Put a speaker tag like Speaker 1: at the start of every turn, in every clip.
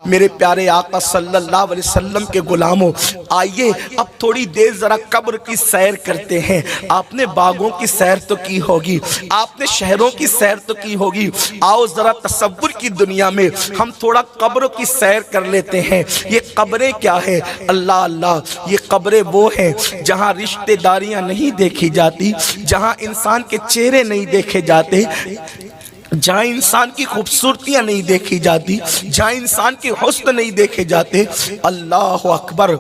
Speaker 1: میرے پیارے آقا صلی اللہ علیہ وسلم کے غلاموں، آئیے اب تھوڑی دیر ذرا قبر کی سیر کرتے ہیں۔ آپ نے باغوں کی سیر تو کی ہوگی، آپ نے شہروں کی سیر تو کی ہوگی، آؤ ذرا تصور کی دنیا میں ہم تھوڑا قبروں کی سیر کر لیتے ہیں۔ یہ قبریں کیا ہے؟ اللہ اللہ، یہ قبریں وہ ہیں جہاں رشتہ داریاں نہیں دیکھی جاتی، جہاں انسان کے چہرے نہیں دیکھے جاتے، جہاں انسان کی خوبصورتیاں نہیں دیکھی جاتی، جہاں انسان کے حسن نہیں دیکھے جاتے۔ اللہ اکبر،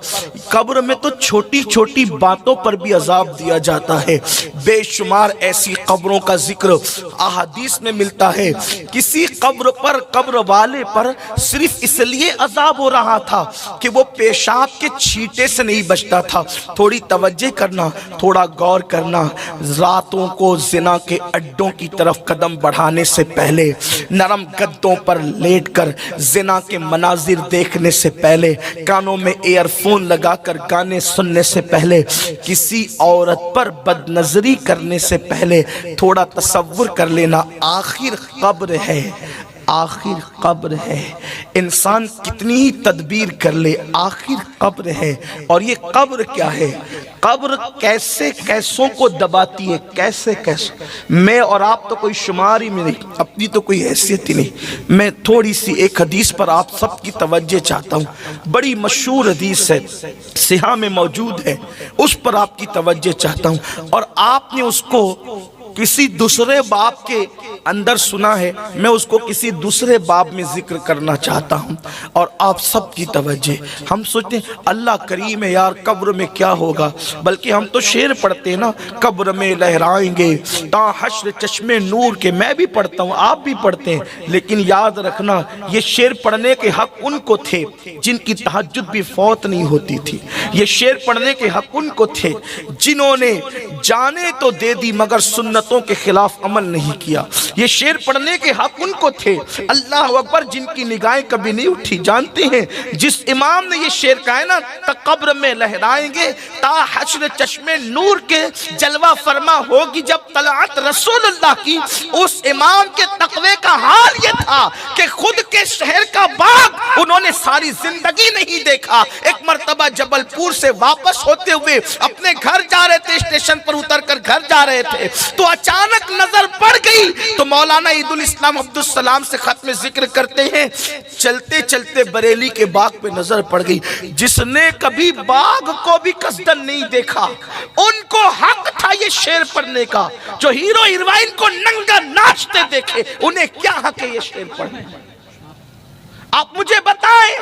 Speaker 1: قبر میں تو چھوٹی چھوٹی باتوں پر بھی عذاب دیا جاتا ہے۔ بے شمار ایسی قبروں کا ذکر احادیث میں ملتا ہے۔ کسی قبر پر، قبر والے پر صرف اس لیے عذاب ہو رہا تھا کہ وہ پیشاب کے چھینٹے سے نہیں بچتا تھا۔ تھوڑی توجہ کرنا، تھوڑا غور کرنا، راتوں کو زنا کے اڈوں کی طرف قدم بڑھانے سے پہلے، نرم گدوں پر لیٹ کر زنا کے مناظر دیکھنے سے پہلے، کانوں میں ایئر فون لگا کر گانے سننے سے پہلے، کسی عورت پر بد نظری کرنے سے پہلے تھوڑا تصور کر لینا، آخر قبر ہے، آخر قبر ہے۔ انسان کتنی ہی تدبیر کر لے، آخر قبر ہے۔ اور یہ قبر کیا ہے؟ قبر کیسے کیسوں کو دباتی ہے، کیسے کیسوں۔ میں اور آپ تو کوئی شمار ہی میں نہیں، اپنی تو کوئی حیثیت ہی نہیں۔ میں تھوڑی سی ایک حدیث پر آپ سب کی توجہ چاہتا ہوں، بڑی مشہور حدیث ہے، صحیح میں موجود ہے، اس پر آپ کی توجہ چاہتا ہوں۔ اور آپ نے اس کو کسی دوسرے باب کے اندر سنا ہے، میں اس کو کسی دوسرے باب میں ذکر کرنا چاہتا ہوں، اور آپ سب کی توجہ۔ ہم سوچتے ہیں اللہ کریم ہے یار، قبر میں کیا ہوگا، بلکہ ہم تو شعر پڑھتے ہیں نا، قبر میں لہرائیں گے تا حشر چشمے نور کے۔ میں بھی پڑھتا ہوں، آپ بھی پڑھتے ہیں، لیکن یاد رکھنا یہ شعر پڑھنے کے حق ان کو تھے جن کی تہجد بھی فوت نہیں ہوتی تھی۔ یہ شعر پڑھنے کے حق ان کو تھے جنہوں نے جانے تو دے دی مگر سنتوں کے خلاف عمل نہیں کیا۔ یہ شعر پڑھنے کے حق ان کو تھے، اللہ اکبر، جن کی نگاہیں کبھی نہیں اٹھی۔ جانتے ہیں جس امام نے یہ شعر کہا ہے نا، قبر میں لہرائیں گے تا حشر چشمے نور کے، جلوہ فرما ہوگی جب طلعت رسول اللہ کی، اس امام کے تقوی کا حال یہ تھا کہ خود کے شہر کا باغ انہوں نے ساری زندگی نہیں دیکھا۔ ایک مرتبہ جبل پور سے واپس ہوتے ہوئے اپنے گھر جا رہے تھے، اسٹیشن پر اتر کر گھر جا رہے تھے، تو اچانک نظر پڑ گئی تو مولانا عید الاسلام عبدالسلام سے ختم ذکر کرتے ہیں، چلتے چلتے بریلی کے باغ پہ نظر پڑ گئی۔ جس نے کبھی باغ کو بھی قصدن نہیں دیکھا، ان کو حق تھا یہ شعر پڑھنے کا۔ جو ہیرو ہیروئن کو ننگا ناچتے دیکھے، انہیں کیا حق ہے یہ شعر پڑھنے؟ آپ مجھے بتائیں،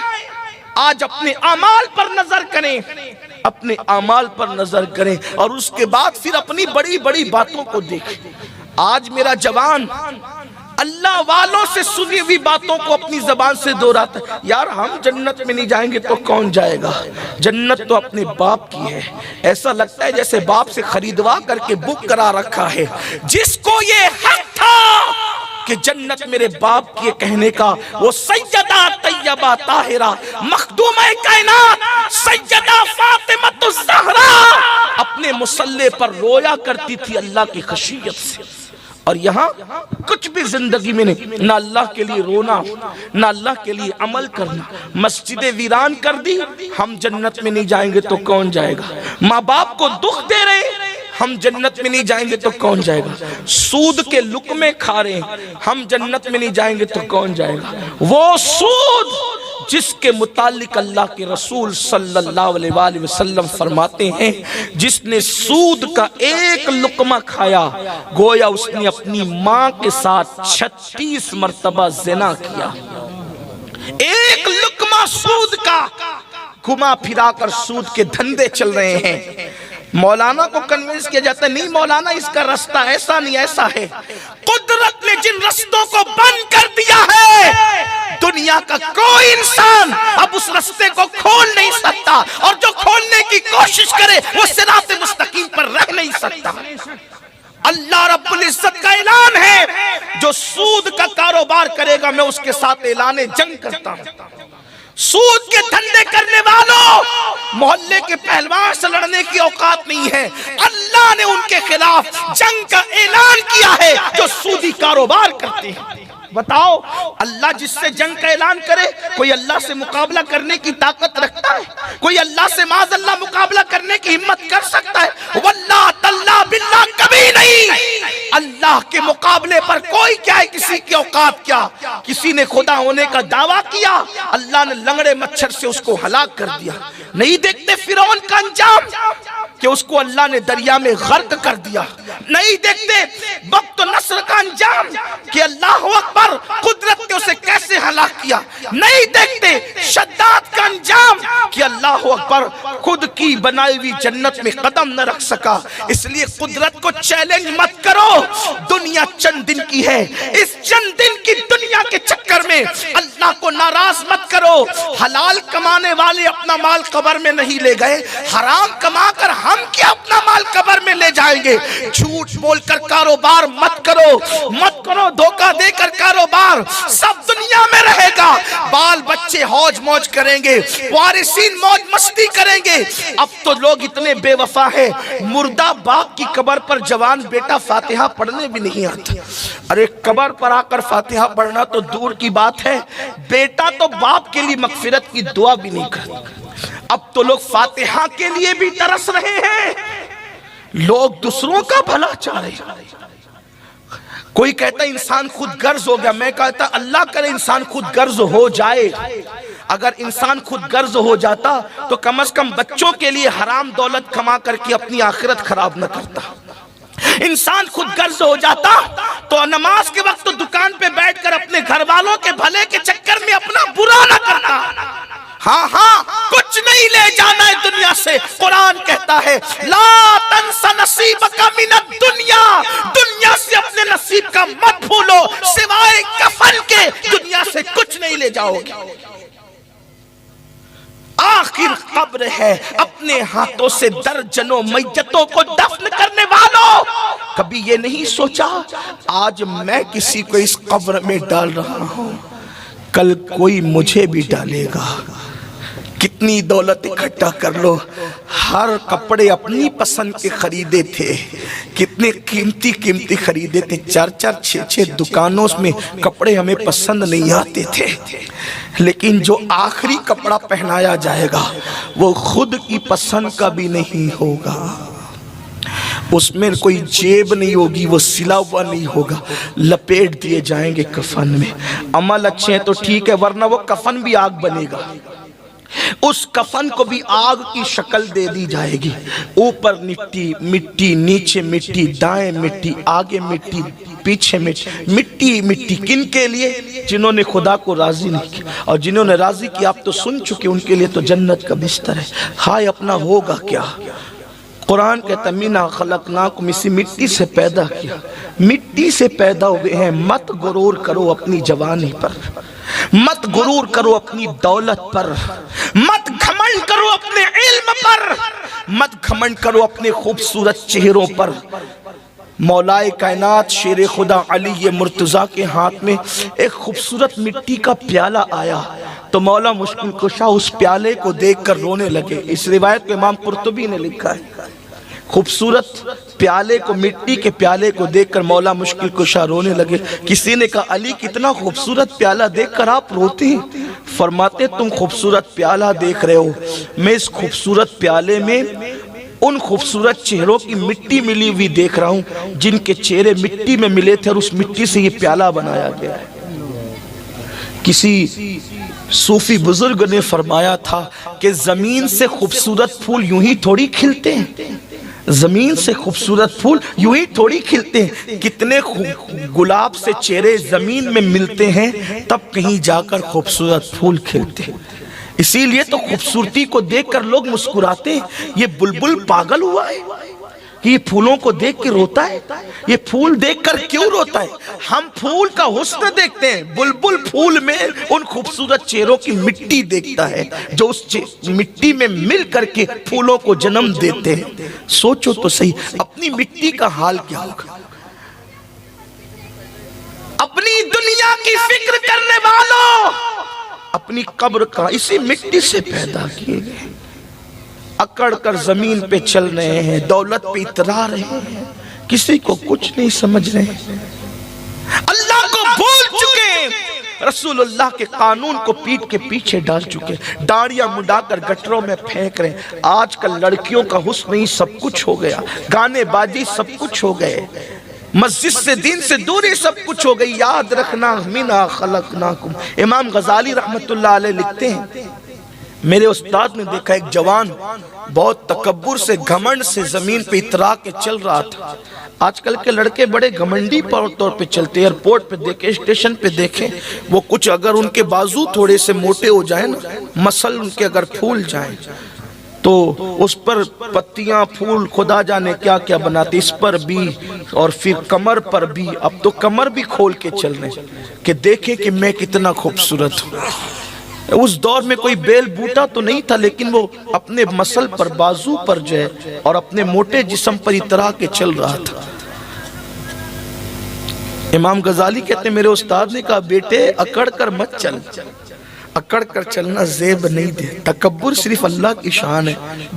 Speaker 1: آج اپنے اعمال پر نظر کریں، اپنے اعمال پر نظر کریں، اور اس کے بعد پھر اپنی بڑی بڑی باتوں کو دیکھیں۔ آج میرا جوان اللہ والوں سے سنی ہوئی باتوں کو اپنی زبان سے دہراتا ہے، یار ہم جنت میں نہیں جائیں گے تو کون جائے گا؟ جنت تو اپنے باپ کی ہے۔ ایسا لگتا ہے جیسے باپ سے خریدوا کر کے بک کرا رکھا ہے۔ جس کو یہ حق تھا کہ جنت میرے باپ کی کہنے کا، وہ سیدہ طیبہ طاہرہ مخدومہ کائنات سیدہ فاطمہ الزہرا اپنے مصلی پر رویا کرتی تھی اللہ کی خشیت سے۔ اور یہاں کچھ بھی زندگی میں نہیں، نہ اللہ کے لیے رونا، نہ اللہ کے لیے عمل کرنا۔ مسجد ویران کر دی، ہم جنت میں نہیں جائیں گے تو کون جائے گا؟ ماں باپ کو دکھ دے رہے، ہم جنت میں نہیں جائیں گے تو کون جائے گا؟ سود کے لقمے کھا رہے ہیں، ہم جنت میں نہیں جائیں گے تو کون جائے گا؟ وہ سود جس کے متعلق اللہ کے رسول صلی اللہ علیہ وآلہ وسلم فرماتے ہیں، جس نے سود کا ایک لقمہ کھایا گویا اس نے اپنی ماں کے ساتھ 36 مرتبہ زنا کیا۔ ایک لقمہ سود کا، گھما پھرا کر سود کے دھندے چل رہے ہیں۔ مولانا کو کنونس کیا جاتا ہے، نہیں مولانا اس کا رستہ ایسا نہیں، ایسا ہے۔ قدرت نے جن رستوں کو بند کر دیا ہے، دنیا کا کوئی انسان اب اس رستے کو کھول نہیں سکتا، اور جو کھولنے کی کوشش کرے وہ صراط مستقیم پر رہ نہیں سکتا۔ اللہ رب العزت کا اعلان ہے، جو سود کا کاروبار کرے گا میں اس کے ساتھ اعلان جنگ کرتا ہوں۔ سود کے دھندے کرنے والوں، محلے کے پہلوان سے لڑنے کی اوقات نہیں ہے۔ اللہ نے ان کے خلاف جنگ کا اعلان کیا ہے جو سودی کاروبار کرتے ہیں۔ بتاؤ اللہ جس سے جنگ کا اعلان کرے کوئی اللہ سے مقابلہ کرنے کی طاقت رکھتا ہے؟ کوئی اللہ سے معاذ اللہ مقابلہ کرنے کی ہمت کر سکتا ہے؟ واللہ تاللہ باللہ کبھی نہیں۔ اللہ کے مقابلے پر کوئی کیا ہے، کسی کی اوقات کیا؟ کسی نے خدا ہونے کا دعویٰ کیا، اللہ نے لنگڑے مچھر سے اس کو ہلاک کر دیا۔ نہیں دیکھتے فرعون کا انجام کہ اس کو اللہ نے دریا میں غرق کر دیا؟ نہیں دیکھتے وقت و نصر کا انجام کہ اللہ اکبر قدرت نے اسے کیسے ہلاک کیا؟ نہیں دیکھتے شداد کا انجام کہ اللہ اکبر خود کی بنائی ہوئی جنت میں قدم نہ رکھ سکا؟ اس لیے قدرت کو چیلنج مت کرو، دنیا چند دن کی ہے، اس چند دن کی دنیا کے چکر میں اللہ کو ناراض مت کرو۔ حلال کمانے والے اپنا مال قبر میں نہیں لے گئے، حرام کما کر ہم کیا اپنا مال قبر میں لے جائیں گے؟ جھوٹ بول کر کاروبار مت کرو، دھوکہ دے کر کاروبار سب دنیا میں رہے گا۔ بال بچے ہوج موج کریں گے، وارثین موج مستی کریں گے۔ اب تو لوگ اتنے بے وفا ہیں، مردہ باپ کی قبر پر جوان بیٹا فاتحہ پڑھنے بھی نہیں آتا۔ ارے قبر پر آ کر فاتحہ پڑھنا تو دور کی بات ہے، بیٹا تو باپ کے لیے مغفرت کی دعا بھی نہیں کرتا۔ اب تو لوگ فاتحہ کے لیے بھی ترس رہے ہیں، لوگ دوسروں کا بھلا چاہ رہے ہیں۔ کوئی کہتا ہے انسان خود غرض ہو گیا، میں کہتا اللہ کرے انسان خود غرض ہو جائے۔ اگر انسان خود غرض ہو جاتا تو کم از کم بچوں کے لیے حرام دولت کما کر کے اپنی آخرت خراب نہ کرتا۔ انسان خود غرض ہو جاتا تو نماز کے وقت تو دکان پہ بیٹھ کر اپنے گھر والوں کے بھلے کے چکر میں اپنا برا نہ کرتا۔ ہاں کچھ نہیں لے جانا ہے دنیا سے۔ قرآن کہتا ہے لا تنس نصیبک من الدنیا، دنیا سے اپنے نصیب کا مت بھولو، سوائے کفن کے دنیا سے کچھ نہیں لے جاؤ گے۔ آخر قبر ہے، اپنے ہاتھوں سے درجنوں میتوں کو دفن کرنے والوں، کبھی یہ نہیں سوچا آج میں کسی کو اس قبر میں ڈال رہا ہوں، کل کوئی مجھے بھی ڈالے گا۔ کتنی دولت اکٹھا کر لو، ہر کپڑے اپنی پسند کے خریدے تھے، کتنے قیمتی خریدے تھے، 4 6 دکانوں میں کپڑے ہمیں پسند نہیں آتے تھے، لیکن جو آخری کپڑا پہنایا جائے گا وہ خود کی پسند کا بھی نہیں ہوگا، اس میں کوئی جیب نہیں ہوگی، وہ سلا ہوا نہیں ہوگا، لپیٹ دیے جائیں گے کفن میں۔ عمل اچھے ہیں تو ٹھیک ہے، ورنہ وہ کفن بھی آگ بنے گا، اس کفن کو بھی آگ کی شکل دے دی جائے گی، اوپر مٹی، نیچے مٹی، دائیں مٹی، آگے مٹی، پیچھے مٹی۔ کن کے لیے؟ جنہوں نے خدا کو راضی نہیں کیا، اور جنہوں نے راضی کیا آپ تو سن چکے، ان کے لیے تو جنت کا بستر ہے۔ ہائے اپنا ہوگا کیا؟ قرآن کہتا مینا خلقناکم، اسی مٹی سے پیدا کیا، مٹی سے پیدا ہوئے ہیں۔ مت غرور کرو اپنی جوانی پر، مت غرور کرو اپنی دولت پر، مت گھمنڈ کرو اپنے علم پر، مت گھمنڈ کرو اپنے خوبصورت چہروں پر۔ مولائے کائنات شیر خدا علی مرتضیٰ کے ہاتھ میں ایک خوبصورت مٹی کا پیالہ آیا تو مولا مشکل کشا اس پیالے کو دیکھ کر رونے لگے۔ اس روایت کو امام قرطبی نے لکھا ہے، خوبصورت پیالے کو، مٹی کے پیالے کو دیکھ کر مولا مشکل کشا رونے لگے۔ کسی نے کہا علی کتنا خوبصورت پیالہ دیکھ کر آپ روتے ہیں؟ فرماتے تم خوبصورت پیالہ دیکھ رہے ہو، میں اس خوبصورت پیالے میں ان خوبصورت چہروں کی مٹی ملی ہوئی دیکھ رہا ہوں جن کے چہرے مٹی میں ملے تھے، اور اس مٹی سے یہ پیالہ بنایا گیا ہے۔ کسی صوفی بزرگ نے فرمایا تھا کہ زمین سے خوبصورت پھول یوں ہی تھوڑی کھلتے ہیں، زمین سے خوبصورت پھول یوں ہی تھوڑی کھلتے ہیں، کتنے گلاب سے چہرے زمین میں ملتے ہیں تب کہیں جا کر خوبصورت پھول کھلتے ہیں۔ اسی لیے تو خوبصورتی کو دیکھ کر لوگ مسکراتے ہیں۔ یہ بلبل پاگل ہوا ہے کہ یہ پھولوں کو دیکھ کے روتا ہے؟ یہ پھول دیکھ کر کیوں روتا ہے؟ ہم پھول کا حسن دیکھتے ہیں، بلبل پھول میں ان خوبصورت چہروں کی مٹی دیکھتا ہے جو اس مٹی میں مل کر کے پھولوں کو جنم دیتے ہیں۔ سوچو تو صحیح اپنی مٹی کا حال کیا ہوگا۔ اپنی دنیا کی فکر کرنے والوں، اپنی قبر کا اسی مٹی سے پیدا کیے گئے، اکڑ کر زمین پہ چل رہے ہیں، دولت پہ اترا رہے ہیں، کسی کو کچھ نہیں سمجھ رہے ہیں، اللہ کو بھول چکے ہیں، رسول اللہ کے قانون کو پیٹ کے پیچھے ڈال چکے، داڑیاں مڈا کر گٹروں میں پھینک رہے ہیں۔ آج کل لڑکیوں کا حسن ہی سب کچھ ہو گیا، گانے بازی سب کچھ ہو گئے، مسجد سے دین سے دوری سب کچھ ہو گئی۔ یاد رکھنا منا خلقناکم، امام غزالی رحمت اللہ علیہ لکھتے ہیں، میرے استاد نے دیکھا ایک جوان بہت تکبر سے گھمنڈ سے زمین پہ اترا کے چل رہا تھا۔ آج کل کے لڑکے بڑے گھمنڈی طور پہ چلتے، ایئرپورٹ پہ دیکھیں، اسٹیشن پہ دیکھیں، وہ کچھ اگر ان کے بازو تھوڑے سے موٹے ہو جائیں نا، مسل ان کے اگر پھول جائیں تو اس پر پتیاں پھول خدا جانے کیا کیا بناتے، اس پر بھی اور پھر کمر پر بھی۔ اب تو کمر بھی کھول کے چل رہے کہ دیکھیں کہ میں کتنا خوبصورت ہوں۔ اس دور میں کوئی بیل بوٹا تو نہیں تھا، لیکن وہ اپنے مسل پر بازو پر جو ہے اور اپنے موٹے جسم پر اترا کے چل رہا تھا۔ امام غزالی کہتے ہیں، میرے استاد نے کہا بیٹے اکڑ کر مت چل، اکڑ کر چلنا زیب نہیں دے، تکبر صرف اللہ کی شان ہے،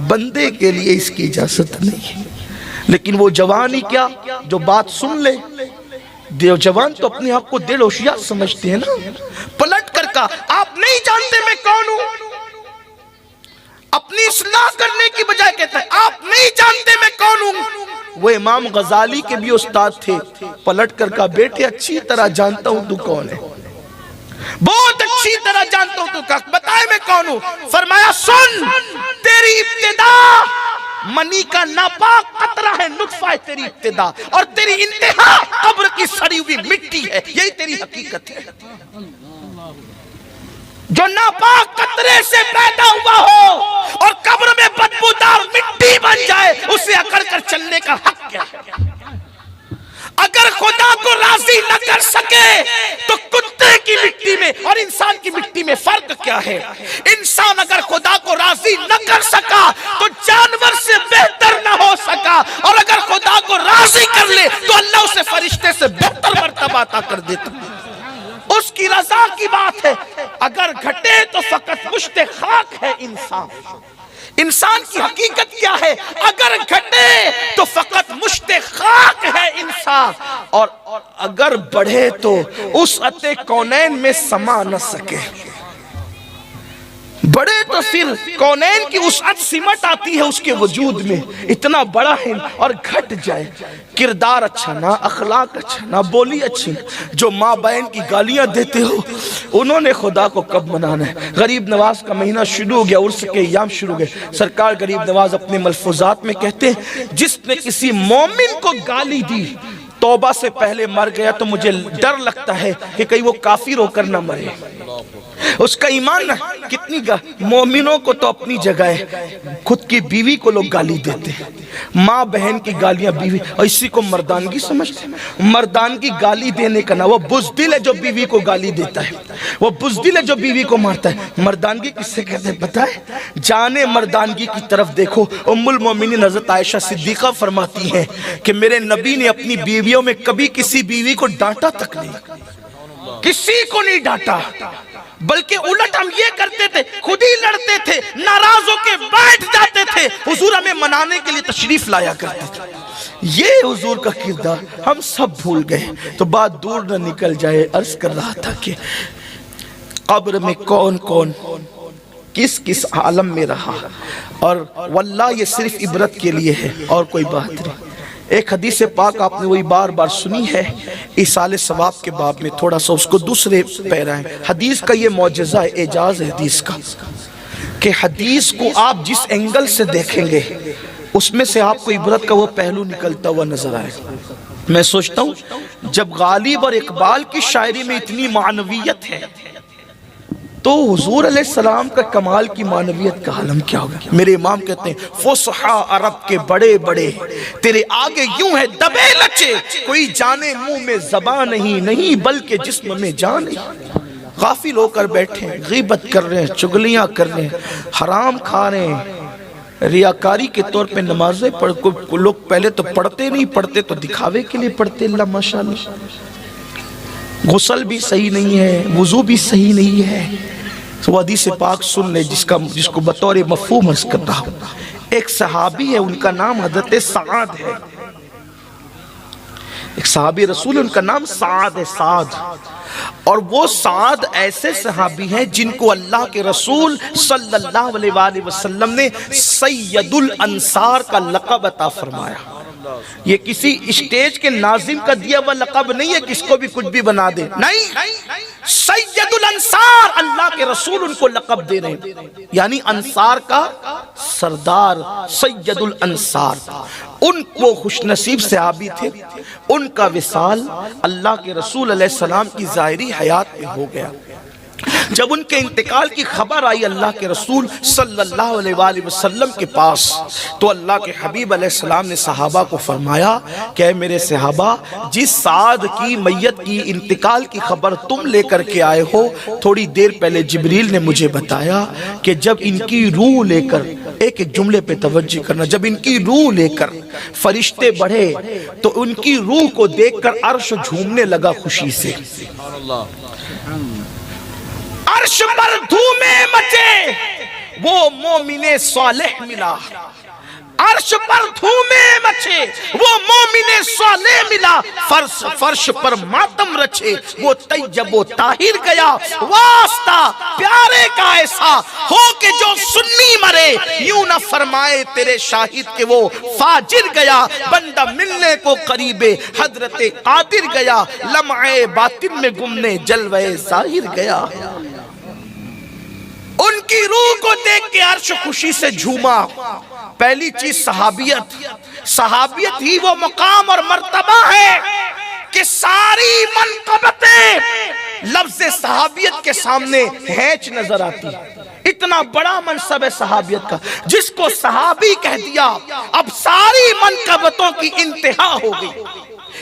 Speaker 1: بندے کے لیے اس کی اجازت نہیں ہے۔ لیکن وہ جوان ہی کیا جو بات سن لے، جوان تو اپنے آپ کو دل ہوشیار سمجھتے ہیں نا، پلٹ کر کہا آپ نہیں جانتے میں کون ہوں، اپنی اصلاح کرنے کی بجائے کہتا ہے آپ نہیں جانتے میں کون ہوں۔ وہ امام غزالی کے بھی استاد تھے، پلٹ کر کہا بیٹے اچھی طرح جانتا ہوں تو کون ہے، بہت اچھی طرح جانتا ہوں تو کہا بتائے میں کون ہوں۔ فرمایا سن، تیری ابتدا منی کا ناپاک قطرہ ہے، نطفہ ہے تیری ابتدا، اور تیری انتہا قبر کی سڑی ہوئی مٹی ہے، یہی تیری حقیقت ہے۔ جو ناپاک قطرے سے پیدا ہوا ہو اور قبر میں بدبودار مٹی بن جائے، اسے اکڑ کر چلنے کا حق کیا ہے؟ اگر خدا کو راضی نہ کر سکے تو کتے کی مٹی میں اور انسان کی مٹی میں فرق کیا ہے؟ انسان اگر خدا کو راضی نہ کر سکا تو جانور سے بہتر نہ ہو سکا، اور اگر خدا کو راضی کر لے تو اللہ اسے فرشتے سے بہتر مرتبہ عطا کر دیتا۔ اس کی رضا کی بات ہے، اگر گھٹے تو فقط مشت خاک ہے انسان۔ انسان کی حقیقت کیا ہے؟ اگر گھٹے تو فقط مشت خاک ہے انسان، اور اگر بڑھے تو اس عطے کونین میں سما نہ سکے۔ بڑے تو پھر کونین کی وسعت سمٹ آتی ہے اس کے وجود میں، اتنا بڑا ہے، اور گھٹ جائے، کردار اچھا نہ، اخلاق اچھا نہ، بولی اچھی نہ، جو ماں بہن کی گالیاں دیتے ہو انہوں نے خدا کو کب منانا ہے؟ غریب نواز کا مہینہ شروع ہو گیا، عرس کے ایام شروع ہو گئے۔ سرکار غریب نواز اپنے ملفوظات میں کہتے ہیں جس نے کسی مومن کو گالی دی توبہ سے پہلے مر گیا تو مجھے ڈر لگتا ہے کہ کہیں وہ کافر ہو کر نہ مرے، اس کا ایمان نہ۔ کتنی مومنوں کو تو اپنی جگہ ہے، خود کی بیوی کو لوگ گالی دیتے ہیں، ماں بہن کی گالیاں بیوی، اور اسی کو مردانگی سمجھتے ہیں۔ مردانگی گالی دینے کا نہ، وہ بزدل ہے جو بیوی کو گالی دیتا ہے، وہ بزدل ہے جو بیوی کو مارتا ہے۔ مردانگی کس سے کہتے ہیں پتہ ہے؟ جانے مردانگی کی طرف دیکھو، ام المومنین حضرت عائشہ صدیقہ فرماتی ہیں کہ میرے نبی نے اپنی بیویوں میں کبھی کسی بیوی کو ڈانٹا تک نہیں، کسی کو نہیں ڈانٹا، بلکہ الٹ ہم یہ کرتے تھے، خود ہی لڑتے تھے، ناراض ہو کے بیٹھ جاتے تھے، حضور ہمیں منانے کے لیے تشریف لایا کرتے تھے۔ یہ حضور کا کردار ہم سب بھول گئے۔ تو بات دور نہ نکل جائے، عرض کر رہا تھا کہ قبر میں کون کون کس کس عالم میں رہا، اور واللہ یہ صرف عبرت کے لیے ہے اور کوئی بات نہیں۔ ایک حدیث پاک آپ نے وہی بار بار سنی ہے، ایصال ثواب کے باب میں، تھوڑا سا اس کو دوسرے پیرا ہے۔ حدیث کا یہ معجزہ ہے، اعجاز ہے حدیث کا، کہ حدیث کو آپ جس اینگل سے دیکھیں گے اس میں سے آپ کو عبرت کا وہ پہلو نکلتا ہوا نظر آئے۔ میں سوچتا ہوں جب غالب اور اقبال کی شاعری میں اتنی معنویت ہے تو حضور علیہ السلام کا کمال کی معنویت کا عالم کیا ہوگا؟ میرے امام کہتے ہیں فصحا عرب کے بڑے بڑے تیرے آگے یوں ہے دبے لچے، کوئی جانے منہ میں زبان نہیں بلکہ جسم میں جان نہیں۔ غافل ہو کر بیٹھے ہیں، غیبت کر رہے ہیں، چگلیاں کر رہے ہیں، حرام کھا رہے ہیں، ریاکاری کے طور پہ نمازیں پڑھ، لوگ پہلے تو پڑھتے نہیں، پڑھتے تو دکھاوے کے لیے پڑھتے، اللہ ماشاءاللہ، غسل بھی صحیح نہیں ہے، وضو بھی صحیح نہیں ہے۔ وہ حدیث پاک سن لے جس کو بطور مفہوم عرض کر رہا ہوں۔ ایک صحابی ہے، ان کا نام حضرت سعد ہے۔ ایک صحابی رسول، ان کا نام سعد ہے، سعد. اور وہ سعد ایسے صحابی ہیں جن کو اللہ کے رسول صلی اللہ علیہ وآلہ وسلم نے سید الانصار کا لقب عطا فرمایا. یہ کسی اسٹیج کے ناظم کا دیا ہوا لقب نہیں ہے کس کو بھی کچھ بھی بنا دے، نہیں، سید الانصار اللہ کے رسول ان کو لقب دے رہے ہیں، یعنی انصار کا سردار، سید الانصار. ان وہ خوش نصیب صحابی تھے، ان کا وصال اللہ کے رسول علیہ السلام کی ظاہری حیات میں ہو گیا. جب ان کے انتقال کی خبر آئی اللہ کے رسول صلی اللہ علیہ وآلہ وسلم کے پاس، تو اللہ کے حبیب علیہ السلام نے صحابہ کو فرمایا کہ اے میرے صحابہ، جس سعد کی میت کی انتقال کی خبر تم لے کر کے آئے ہو، تھوڑی دیر پہلے جبریل نے مجھے بتایا کہ جب ان کی روح لے کر، ایک جملے پہ توجہ کرنا، جب ان کی روح لے کر فرشتے بڑھے تو ان کی روح کو دیکھ کر عرش جھومنے لگا خوشی سے. عرش پر دھومیں مچے، وہ مومن صالح ملا. عرش پر دھومیں مچے، وہ مومن صالح ملا. فرش پر ماتم رچے، وہ طیب و طاہر گیا. واسطہ پیارے کا ایسا ہو کہ جو سنی مرے، یوں نہ فرمائے تیرے شاہد کہ وہ فاجر گیا. بندہ ملنے کو قریب حضرت قادر گیا، لمعے باطن میں گمنے جلوے ظاہر گیا. ان کی روح کو دیکھ کے عرش خوشی سے جھوما. پہلی چیز صحابیت. صحابیت ہی وہ مقام اور مرتبہ ہے کہ ساری منقبتیں لفظ صحابیت کے سامنے ہینچ نظر آتی. اتنا بڑا منصب ہے صحابیت کا، جس کو صحابی کہہ دیا اب ساری منقبتوں کی انتہا ہو گئی.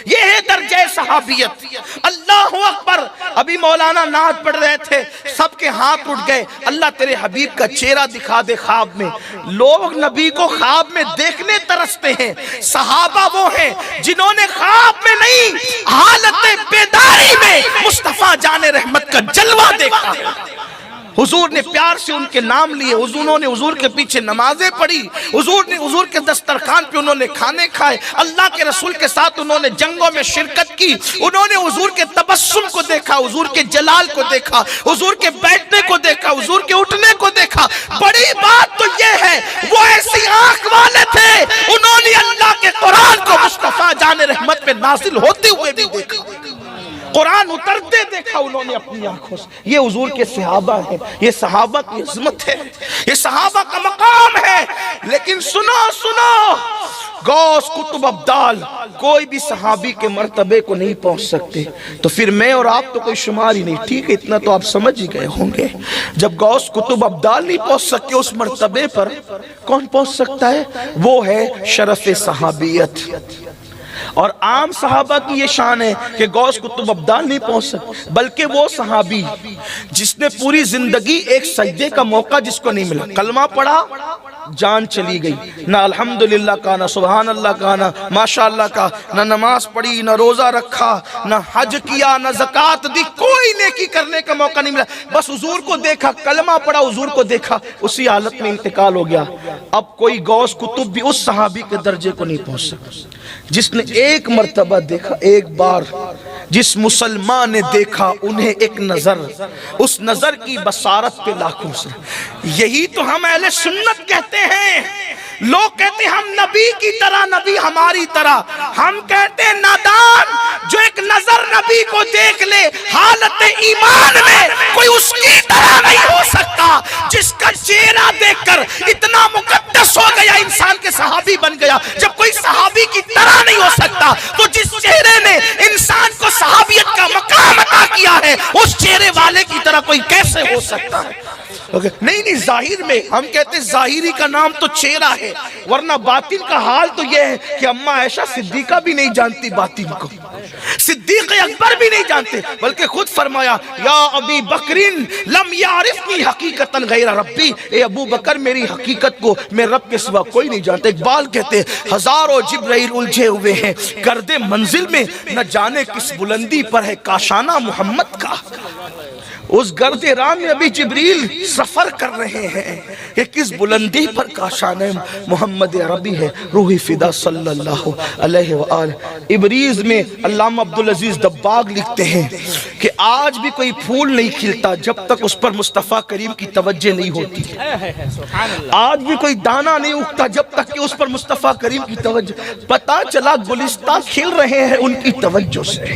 Speaker 1: یہ ہے درجہ صحابیت. اللہ اکبر. ابھی مولانا نعت پڑھ رہے تھے، سب کے ہاتھ اٹھ گئے. اللہ تیرے حبیب کا چہرہ دکھا دے خواب میں. لوگ نبی کو خواب میں دیکھنے ترستے ہیں. صحابہ وہ ہیں جنہوں نے خواب میں نہیں، حالت بیداری میں مصطفیٰ جان رحمت کا جلوہ دیکھا. حضور نے پیار سے ان کے نام لیے، حضور نے حضور کے پیچھے نمازیں پڑھی، حضور نے حضور کے دسترخوان پہ انہوں نے کھانے کھائے، اللہ کے رسول کے ساتھ انہوں نے جنگوں میں شرکت کی. انہوں نے حضور کے تبسم کو دیکھا، حضور کے جلال کو دیکھا، حضور کے بیٹھنے کو دیکھا، حضور کے اٹھنے کو دیکھا. بڑی بات تو یہ ہے وہ ایسی آنکھ والے تھے، انہوں نے اللہ کے قرآن کو مصطفیٰ جان رحمت پہ نازل ہوتے ہوئے بھی دیکھا، قرآن اترتے دیکھا انہوں نے اپنی آنکھوں سے. یہ حضور کے صحابہ ہیں، یہ صحابہ کی عظمت ہے، یہ صحابہ کا مقام ہے. لیکن سنو غوث قطب ابدال کوئی بھی صحابی کے مرتبے کو نہیں پہنچ سکتے. تو پھر میں اور آپ تو کوئی شمار ہی نہیں. ٹھیک ہے، اتنا تو آپ سمجھ ہی گئے ہوں گے. جب غوث قطب ابدال نہیں پہنچ سکتے اس مرتبے پر، کون پہنچ سکتا ہے؟ وہ ہے شرف صحابیت. اور عام صحابہ کی یہ شان ہے کہ غوث قطب ابدال نہیں پہنچ سکتے، بلکہ وہ صحابی جس نے پوری زندگی ایک سجدے کا موقع جس کو نہیں ملا، کلمہ پڑھا جان چلی گئی، نہ الحمدللہ کا، نہ سبحان اللہ کا، نہ ماشاءاللہ کا، نہ نماز پڑھی، نہ روزہ رکھا، نہ حج کیا، نہ زکوٰۃ دی، کوئی نیکی کرنے کا موقع نہیں ملا. بس حضور کو دیکھا، کلمہ پڑھا، حضور کو دیکھا، اسی حالت میں انتقال ہو گیا. اب کوئی غوث قطب بھی اس صحابی کے درجے کو نہیں پہنچ سکا جس نے ایک مرتبہ دیکھا، ایک بار. جس مسلمان نے دیکھا انہیں ایک نظر، اس نظر کی بصارت پہ لاکھوں سے. یہی تو ہم اہل سنت کہتے ہیں. لوگ کہتے ہیں ہم نبی کی طرح، نبی ہماری طرح. ہم کہتے ہیں نادان جو ایک نظر نبی کو دیکھ لے حالت ایمان میں، کوئی اس کی طرح نہیں ہو سکتا. جس کا چہرہ دیکھ کر اتنا مقدس ہو گیا، انسان کے صحابی بن گیا. جب کوئی صحابی کی طرح نہیں ہو سکتا تو جس چہرے نے انسان کو صحابیت کا مقام عطا کیا ہے، اس چہرے والے کی طرح کوئی کیسے ہو سکتا ہے؟ نہیں، ظاہر میں ہم کہتے ہیں ظاہری کا نام تو چہرہ ہے، ورنہ باطن کا حال تو یہ ہے کہ اماں عائشہ صدیقہ بھی نہیں جانتی باطن کو، صدیق اکبر بھی نہیں جانتے، بلکہ خود فرمایا یا ابی بکرین لم یعرفنی حقیقتا غیر ربی، اے ابو بکر میری حقیقت کو میں رب کے سوا کوئی نہیں جانتا. اقبال کہتے ہیں ہزاروں جبرائیل الجھے ہوئے ہیں گرد منزل میں، نہ جانے کس بلندی پر ہے کاشانہ محمد کا. اس گرد راہ میں ابھی جبریل سفر کر رہے ہیں کہ کس بلندی پر کاشان محمد عربی ہے، روحی فدا صلی اللہ علیہ وآلہ۔ ابریز میں علامہ عبدالعزیز دباغ لکھتے ہیں کہ آج بھی کوئی پھول نہیں کھلتا جب تک اس پر مصطفیٰ کریم کی توجہ نہیں ہوتی، آج بھی کوئی دانہ نہیں اگتا جب تک کہ اس پر مصطفیٰ کریم کی توجہ، پتہ چلا گلستہ کھل رہے ہیں ان کی توجہ سے،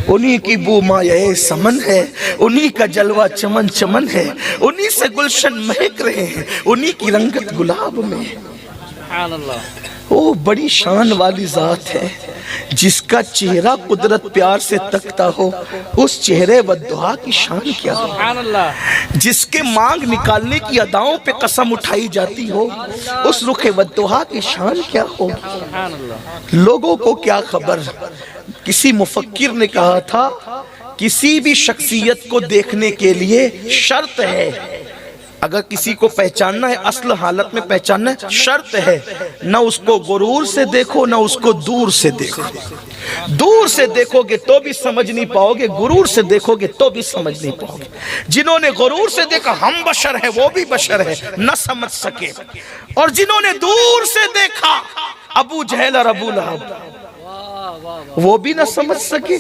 Speaker 1: انہی کی بو مایہ سمن ہے، انہی کا جلوہ چمن چمن ہے، انہی سے گلشن مہک رہے ہیں، انہی کی رنگت گلاب میں۔ سبحان اللہ، وہ بڑی شان والی ذات ہے جس کا چہرہ قدرت پیار سے تکتا ہو، اس چہرے والدعا کی شان کیا ہو، جس کے مانگ نکالنے کی اداؤں پہ قسم اٹھائی جاتی ہو، اس رخ والدعا کی شان کیا ہو۔ لوگوں کو کیا خبر، کسی مفکر نے کہا تھا کسی بھی شخصیت کو دیکھنے کے لیے شرط ہے، اگر کسی کو پہچاننا ہے اصل حالت میں پہچاننا ہے، شرط ہے نہ اس کو غرور سے دیکھو نہ اس کو دور سے دیکھو، دور سے دیکھو گے تو بھی سمجھ نہیں پاؤ گے، غرور سے دیکھو گے تو بھی سمجھ نہیں پاؤ گے۔ جنہوں نے غرور سے دیکھا ہم بشر ہیں وہ بھی بشر ہے، نہ سمجھ سکے، اور جنہوں نے دور سے دیکھا ابو جہل اور ابو لہب وہ بھی نہ سمجھ سکے۔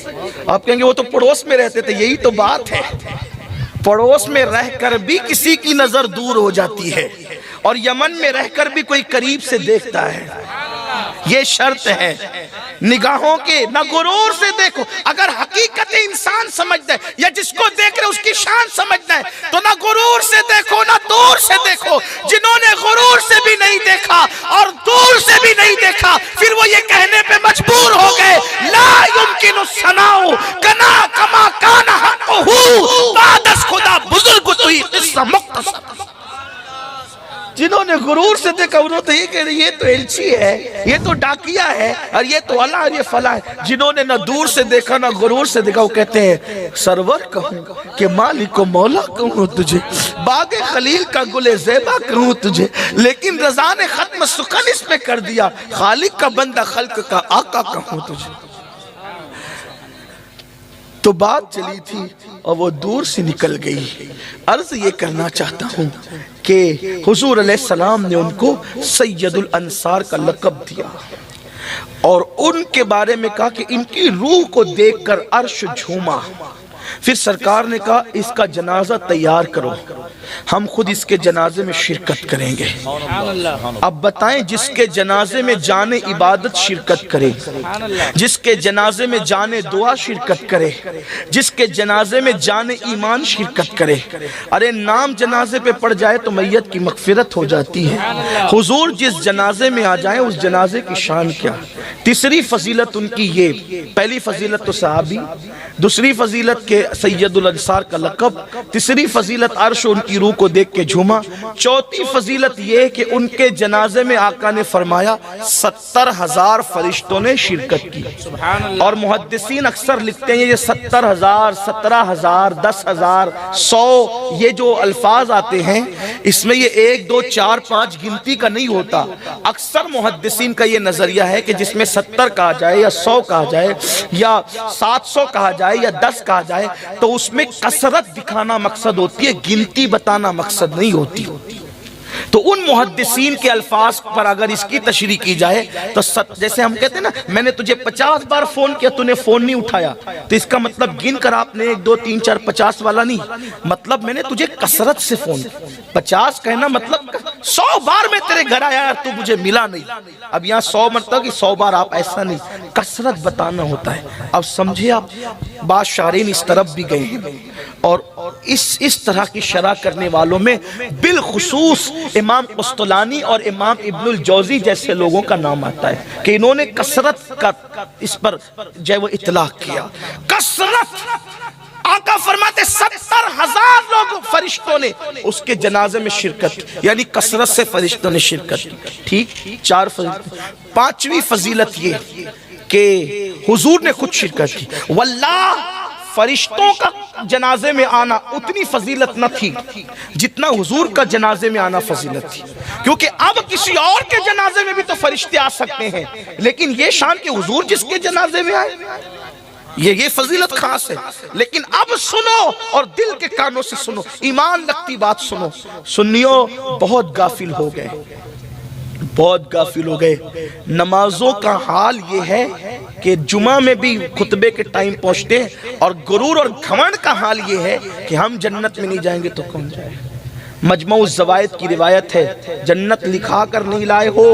Speaker 1: آپ کہیں گے وہ تو پڑوس میں رہتے تھے، یہی تو بات ہے، پڑوس میں رہ کر بھی کسی کی نظر دور ہو جاتی ہے اور یمن میں رہ کر بھی کوئی قریب سے دیکھتا ہے، یہ شرط ہے نگاہوں کے، نہ غرور سے دیکھو۔ اگر حقیقت انسان سمجھتا ہے یا جس کو دیکھ رہے اس کی شان سمجھتا ہے تو نہ غرور سے دیکھو نہ دور سے دیکھو۔ جنہوں نے غرور سے بھی نہیں دیکھا اور دور سے بھی نہیں دیکھا پھر وہ یہ کہنے پہ مجبور ہو گئے لا یمکن الثناء کنا کما کان حقہ بعد از خدا بزرگ توئی قصہ مختصر۔ جنہوں نے غرور سے دیکھا انہوں نے یہ کہہ رہے یہ تو ایلچی ہے، یہ تو ڈاکیہ ہے، اور یہ تو اللہ اور یہ فلاں ہے۔ جنہوں نے نہ دور سے دیکھا نہ غرور سے دیکھا وہ کہتے ہیں سرور کہوں کہ مالک و مولا کہوں تجھے، باغ خلیل کا گل زیبا کہوں تجھے، لیکن رضا نے ختم سخن اس پہ کر دیا، خالق کا بندہ خلق کا آقا کہوں تجھے۔ تو بات چلی تھی اور وہ دور سے نکل گئی۔ عرض یہ کرنا چاہتا ہوں کہ حضور علیہ السلام نے ان کو سید الانصار کا لقب دیا اور ان کے بارے میں کہا کہ ان کی روح کو دیکھ کر عرش جھوما۔ پھر سرکار نے کہا اس کا جنازہ تیار کرو، ہم خود اس کے جنازے میں شرکت کریں گے۔ اب بتائیں جس کے جنازے میں جان عبادت شرکت کرے، جس کے جنازے میں جان دعا شرکت کرے، جس کے جنازے میں جان ایمان شرکت کرے، ارے نام جنازے پہ پڑ جائے تو میت کی مغفرت ہو جاتی ہے۔ حضور جس جنازے میں آ جائیں اس جنازے کی شان کیا۔ تیسری فضیلت ان کی یہ، پہلی فضیلت تو صحابی، دوسری فضیلت کے سید الانصار کا لقب، تیسری فضیلت عرش ان کی روح کو دیکھ کے جھوما، چوتھی فضیلت یہ کہ ان کے جنازے میں آقا نے فرمایا 70,000 فرشتوں نے شرکت کی۔ اور محدثین اکثر لکھتے ہیں یہ 70,000 17,000 10,000 100 یہ جو الفاظ آتے ہیں اس میں یہ 1 2 4 5 گنتی کا نہیں ہوتا۔ اکثر محدثین کا یہ نظریہ ہے کہ جس میں 70 کہا جائے یا 100 کہا جائے یا 700 کہا جائے یا 10 کہا جائے تو اس میں کثرت دکھانا مقصد ہوتی ہے، گنتی بتانا مقصد نہیں ہوتی۔ تو ان محدثین کے الفاظ پر اگر اس کی تشریح کی جائے تو جیسے ہم کہتے ہیں نا میں نے تجھے 50 بار فون کیا تو نے فون نہیں اٹھایا، تو اس کا مطلب گن کر آپ نے 1 2 3 4 50 والا نہیں، مطلب میں نے تجھے کثرت سے فون کیا۔ 50 کہنا مطلب 100 بار میں تیرے گھر آیا تو مجھے ملا نہیں، اب یہاں 100 مرتبہ کہ 100 بار آپ ایسا نہیں، کثرت بتانا ہوتا ہے۔ اب سمجھے آپ بعض شارحین اس طرف بھی گئے ہیں اور اس طرح کی شرح کرنے والوں میں بالخصوص امام قسطلانی اور امام ابن الجوزی جیسے لوگوں کا نام آتا ہے کہ انہوں نے کثرت کا اس پر جو وہ اطلاق کیا۔ کثرت آقا فرماتے 70,000 لوگ فرشتوں نے اس کے جنازے میں شرکت کی، یعنی کثرت سے فرشتوں نے شرکت کی۔ ٹھیک 4 فضیلت۔ 5ویں فضیلت یہ کہ حضور نے خود شرکت کی۔ واللہ فرشتوں کا جنازے میں آنا اتنی فضیلت نہ تھی جتنا حضور کا جنازے میں آنا فضیلت تھی، کیونکہ اب کسی اور کے جنازے میں بھی تو فرشتے آ سکتے ہیں لیکن یہ شان کہ حضور جس کے جنازے میں آئے۔ یہ فضیلت خاص ہے. لیکن اب سنو اور دل کے کانوں سے سنو, ایمان لگتی بات سنو. سنیو, بہت غافل ہو گئے, بہت غافل ہو گئے. نمازوں کا حال یہ ہے کہ جمعہ میں بھی خطبے کے ٹائم پہنچتے ہیں, اور غرور اور گھمنڈ کا حال یہ ہے کہ ہم جنت میں نہیں جائیں گے تو کون جائے. مجموع الزوائد کی روایت ہے, جنت لکھا کر نہیں لائے ہو.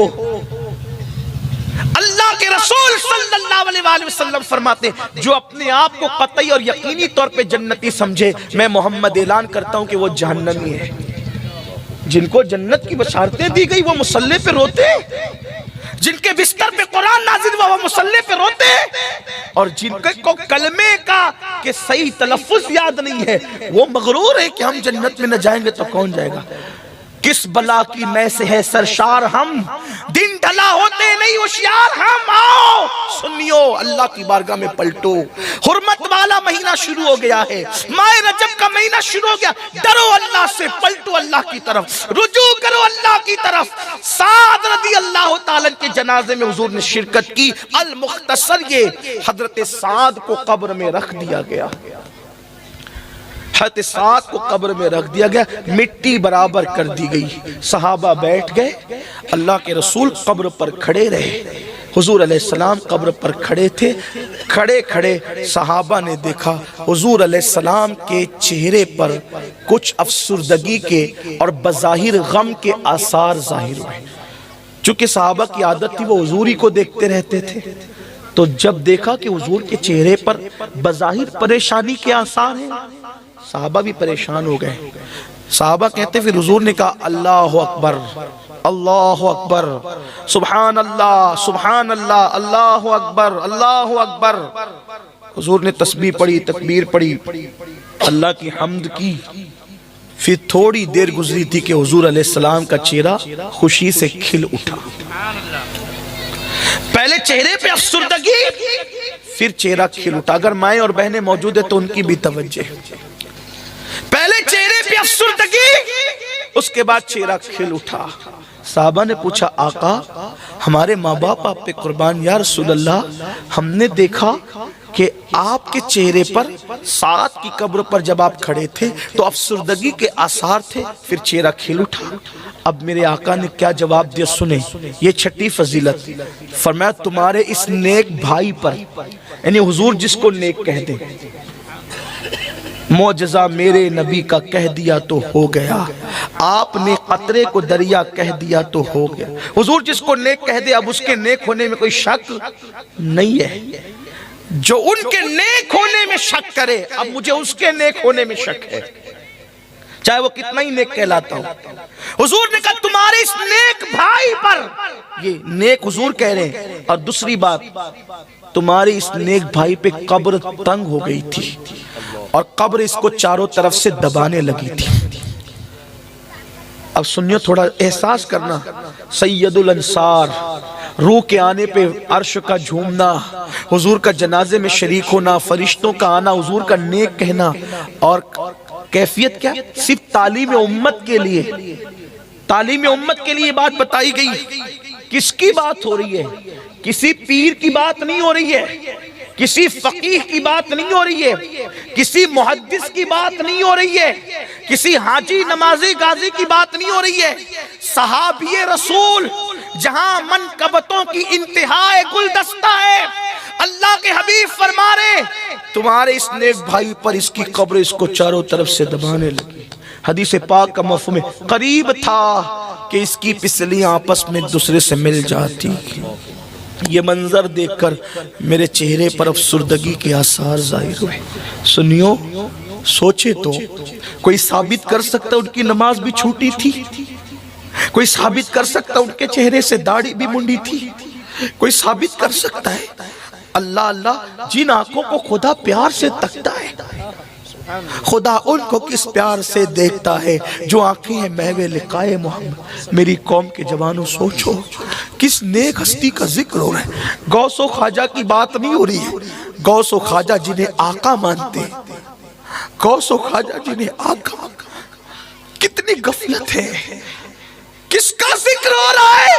Speaker 1: اللہ کے رسول صلی اللہ علیہ وسلم فرماتے ہیں جو اپنے آپ کو قطعی اور یقینی طور پہ جنتی سمجھے, میں محمد اعلان کرتا ہوں کہ وہ جہنمی ہے. جن کو جنت کی بشارتیں دی گئی وہ مصلی پہ روتے, جن کے بستر پہ قرآن نازل ہوا وہ مصلی پہ روتے, اور جن کو کلمے کا کہ صحیح تلفظ یاد نہیں ہے وہ مغرور ہے کہ ہم جنت میں نہ جائیں گے تو کون جائے گا. کس بلا کی میں سے ہے سرشار ہم, دن ڈھلا ہوتے نہیں ہوشیار ہم. آؤ سنیو, اللہ کی بارگاہ میں پلٹو. حرمت والا مہینہ شروع ہو گیا ہے, ماہ رجب کا مہینہ شروع ہو گیا. ڈرو اللہ سے, پلٹو اللہ کی طرف, رجوع کرو اللہ کی طرف. سعد رضی اللہ تعالیٰ کے جنازے میں حضور نے شرکت کی. المختصر یہ حضرت سعد کو قبر میں رکھ دیا گیا, حضرت سعد کو قبر میں رکھ دیا گیا, مٹی برابر کر دی گئی. صحابہ بیٹھ گئے, اللہ کے رسول قبر پر کھڑے رہے. حضور علیہ السلام قبر پر کھڑے تھے. کھڑے کھڑے صحابہ نے دیکھا حضور علیہ السلام کے چہرے پر کچھ افسردگی کے اور بظاہر غم کے آثار ظاہر ہوئے. چونکہ صحابہ کی عادت تھی وہ حضور ہی کو دیکھتے رہتے تھے, تو جب دیکھا کہ حضور کے چہرے پر بظاہر پریشانی کے آثار ہیں, صحابہ بھی پریشان ہو گئے. صحابہ کہتے پھر حضور نے کہا اللہ اکبر, اللہ اکبر, سبحان اللہ, سبحان اللہ, اللہ اکبر, اللہ اکبر. حضور نے تسبیح پڑھی, تکبیر پڑھی, اللہ کی حمد کی. پھر تھوڑی دیر گزری تھی کہ حضور علیہ السلام کا چہرہ خوشی سے کھل اٹھا. پہلے چہرے پہ افسردگی, پھر چہرہ کھل اٹھا. اگر مائیں اور بہنیں موجود ہیں تو ان کی بھی توجہ. پہلے چہرے پہ افسردگی, اس کے بعد چہرہ کھل اٹھا. صحابہ نے پوچھا آقا ہمارے ماں باپ آپ پہ قربان, یا رسول اللہ ہم نے دیکھا کہ آپ کے چہرے پر سعد کی قبر پر جب آپ کھڑے تھے تو افسردگی کے آثار تھے, پھر چہرہ کھل اٹھا. اب میرے آقا نے کیا جواب دیا سنیں, یہ چھٹی فضیلت. فرمایا تمہارے اس نیک بھائی پر, یعنی حضور جس کو نیک کہہ دیں, معجزہ میرے نبی کا کہہ دیا تو ہو گیا, آپ نے قطرے کو دریا کہہ دیا تو ہو گیا. حضور جس کو نیک کہہ دے اب اس کے نیک ہونے میں کوئی شک نہیں ہے. جو ان کے نیک ہونے میں شک کرے, اب مجھے اس کے نیک ہونے میں شک ہے, چاہے وہ کتنا ہی نیک کہلاتا ہو. حضور نے کہا تمہارے اس نیک بھائی پر, یہ نیک حضور کہہ رہے ہیں. اور دوسری بات, تمہارے اس نیک بھائی پہ قبر تنگ ہو گئی تھی اور قبر اس کو چاروں طرف سے دبانے لگی تھی. اب سنیو, تھوڑا احساس کرنا. سید الانصار, روح کے آنے پہ عرش کا جھومنا, حضور کا جنازے میں شریک ہونا, فرشتوں کا آنا, حضور کا نیک کہنا, اور کیفیت کیا, صرف تعلیم امت کے لیے, تعلیم امت کے لیے بات بتائی گئی. کس کی بات ہو رہی ہے؟ کسی پیر کی بات نہیں ہو رہی ہے, کسی فقیہ کی بات نہیں ہو رہی ہے, کسی محدث کی بات نہیں ہو رہی ہے, کسی حاجی نمازی غازی کی بات نہیں ہو رہی ہے. صحابی رسول جہاں منقبتوں کی انتہائے گلدستہ ہے, اللہ کے حبیب فرما رہے تمہارے اس نیک بھائی پر اس کی قبر اس کو چاروں طرف سے دبانے لگی. حدیث پاک کا مفہوم ہے قریب تھا کہ اس کی پسلیاں آپس میں دوسرے سے مل جاتی. یہ منظر دیکھ کر میرے چہرے پر افسردگی کے آثار ظاہر ہوئے. سنیو, سوچے تو کوئی ثابت کر سکتا ان کی نماز بھی چھوٹی تھی, کوئی ثابت کر سکتا ان کے چہرے سے داڑھی بھی منڈی تھی, کوئی ثابت کر سکتا ہے. اللہ اللہ, جن آنکھوں کو خدا پیار سے تکتا ہے, خدا ان کو کس پیار سے دیکھتا ہے جو آنکھیں ہیں محو لقائے محمد. میری قوم کے جوانوں سوچو کس نیک ہستی کا ذکر ہو رہا ہے. غوث و خواجہ کی بات نہیں ہو رہی ہے, غوث و خواجہ جنہیں آقا مانتے, غوث و خواجہ جنہیں آقا. کتنی غفلت ہے, کس کا ذکر ہو رہا ہے؟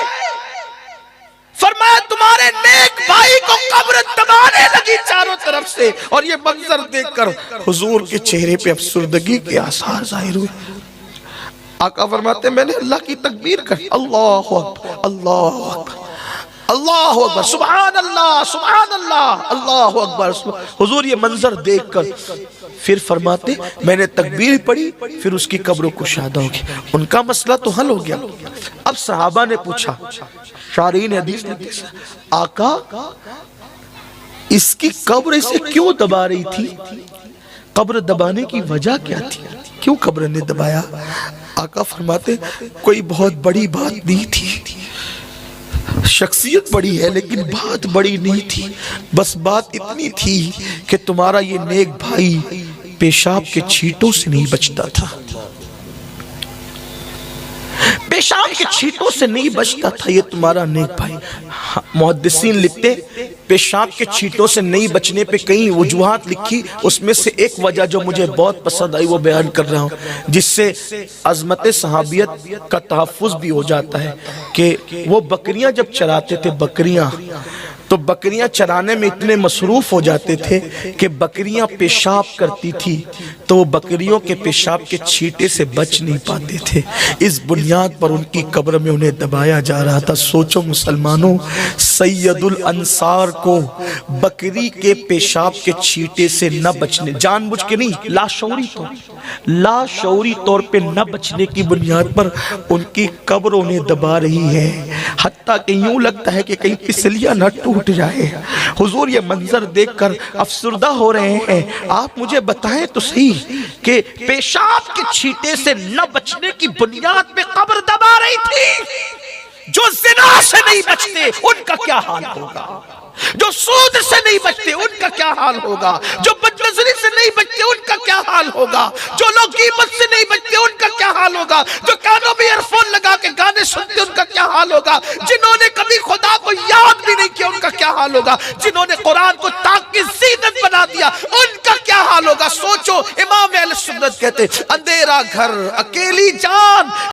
Speaker 1: فرمایا تمہارے نیک بھائی کو قبر دبانے لگی چاروں طرف سے، اور یہ منظر دیکھ کر حضور کے چہرے پہ افسردگی کے آثار ظاہر ہوئے۔ آقا فرماتے ہیں میں نے اللہ کی تکبیر کر، اللہ اکبر اللہ اکبر اللہ اکبر، سبحان اللہ سبحان اللہ اللہ اکبر۔ حضور یہ منظر دیکھ کر پھر فرماتے میں نے تکبیر پڑھی، پھر اس کی قبر کشادہ ہو گئی، ان کا مسئلہ تو حل ہو گیا۔ اب صحابہ نے پوچھا، شارحین حدیث نے پوچھا، آقا اس کی قبر اسے کیوں دبا رہی تھی؟ قبر دبانے کی وجہ کیا تھی؟ کیوں قبر نے دبایا؟ آقا فرماتے کوئی بہت بڑی بات نہیں تھی، شخصیت بڑی ہے لیکن بات بڑی نہیں تھی، بس بات اتنی تھی کہ تمہارا یہ نیک بھائی پیشاب کے چھینٹوں سے نہیں بچتا تھا، پیشاب کے چھینٹوں سے نہیں بچتا تھا یہ تمہارا نیک بھائی۔ محدثین لکھتے پیشاب کے چھینٹوں سے نہیں بچنے پہ کئی وجوہات لکھی، اس میں سے ایک وجہ جو مجھے بہت پسند آئی وہ بیان کر رہا ہوں، جس سے عظمت صحابیت کا تحفظ بھی ہو جاتا ہے کہ وہ بکریاں جب چراتے تھے، بکریاں تو بکریاں چرانے میں اتنے مصروف ہو جاتے تھے کہ بکریاں پیشاب کرتی تھی تو وہ بکریوں کے پیشاب کے چھینٹے سے بچ نہیں پاتے تھے، اس بنیاد پر ان کی قبر میں انہیں دبایا جا رہا تھا۔ سوچو مسلمانوں، سید الانصار کو بکری کے پیشاب کے چھینٹے سے نہ بچنے، جان بوجھ کے نہیں، لاشعوری طور پہ نہ بچنے کی بنیاد پر ان کی قبر انہیں دبا رہی ہے، حتیٰ کہ یوں لگتا ہے کہ کہیں پسلیاں نہ ٹوٹ جائے۔ حضور یہ منظر دیکھ کر افسردہ ہو رہے ہیں، آپ مجھے بتائیں تو صحیح کہ پیشاب کے چھینٹے سے نہ بچنے کی بنیاد پہ قبر دبا رہی تھی، جو زنا سے نہیں بچتے ان کا کیا حال ہوگا، جو سود سے نہیں بچتے ان کا کیا حال ہوگا، جو بدنظری سے نہیں بچتے ان کا کیا حال ہوگا، جو لوگ غیبت سے نہیں بچتے ان کا کیا حال ہوگا، جو کانوں میں ایئر فون لگا کے گانے سنتے ان کا کیا حال ہوگا، جنہوں نے کبھی خدا کو یاد بھی نہیں کیا ان کا کیا حال ہوگا، جنہوں نے قرآن کو طاق کی زینت بنا دیا ان کا کیا حال ہوگا۔ سوچو، امام اہل سنت کہتے اندھیرا گھر اکیلی جان